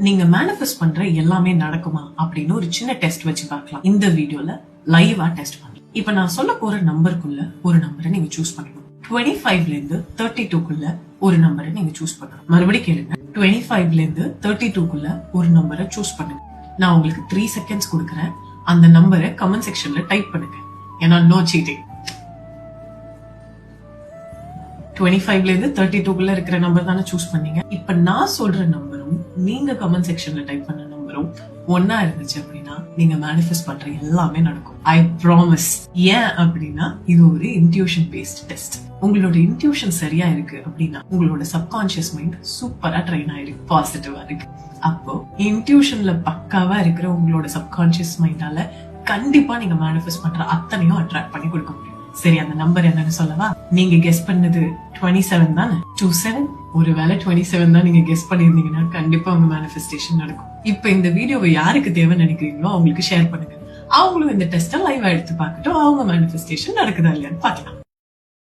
நீங்க மேனிஃபெஸ்ட் பண்ற எல்லாமே நடக்குமா அப்படின்னு ஒரு சின்ன டெஸ்ட் வச்சு பார்க்கலாம். இந்த வீடியோல லைவா டெஸ்ட் பண்ணலாம். இப்ப நான் சொல்ல போற நம்பருக்குள்ள ஒரு நம்பரை நீங்க சூஸ் பண்ணணும். 25ல இருந்து 32க்குள்ள ஒரு நம்பரை நீங்க சூஸ் பண்ணணும். மறுபடியும் கேளுங்க. 25ல இருந்து 32க்குள்ள ஒரு நம்பரை சூஸ் பண்ணுங்க. நான் உங்களுக்கு 3 செகண்ட்ஸ் கொடுக்கறேன். அந்த நம்பரை கமெண்ட் செக்ஷன்ல டைப் பண்ணுங்க. ஏன்னா நோ சீட்டிங். 25ல இருந்து 32க்குள்ள இருக்கிற நம்பர் தானே சூஸ் பண்ணீங்க. இப்ப நான் சொல்ற நம்பரும் நீங்க கமெண்ட் செக்ஷன்ல டைப் பண்ண நம்பரும் ஒன்னா இருந்துச்சு அப்படின்னா நீங்க மேனிஃபெஸ்ட் பண்ற எல்லாமே நடக்கும். I promise. ஏன் அப்படின்னா இது ஒரு இன்ட்யூஷன் பேஸ்ட் டெஸ்ட். உங்களோட இன்ட்யூஷன் சரியா இருக்கு அப்படின்னா உங்களோட சப்கான்சியஸ் மைண்ட் சூப்பரா ட்ரெயின் ஆயிருக்கு, பாசிட்டிவா இருக்கு. அப்போ இன்ட்யூஷன்ல பக்காவா இருக்கிற உங்களோட சப்கான்சியஸ் மைண்டால கண்டிப்பா நீங்க மேனிஃபெஸ்ட் பண்ற அத்தனையும் அட்ராக்ட் பண்ணி கொடுக்க முடியும். சரி, அந்த நம்பர் என்னன்னு சொல்லவா? நீங்க கெஸ் பண்ணது 27 தானே? 27. ஒருவேளை 27 தான் நீங்க கெஸ் பண்ணிருந்தீங்கன்னா கண்டிப்பா உங்க மேனிஃபெஸ்டேஷன் நடக்கும். இப்ப இந்த வீடியோவை யாருக்கு தேவைன்னு நினைக்கிறீங்களோ அவங்களுக்கு ஷேர் பண்ணுங்க. அவங்களும் இந்த டெஸ்ட லைவா எடுத்து பார்க்கட்டும். அவங்க மேனிஃபெஸ்டேஷன் நடக்குதா இல்லையான்னு பார்க்கலாம்.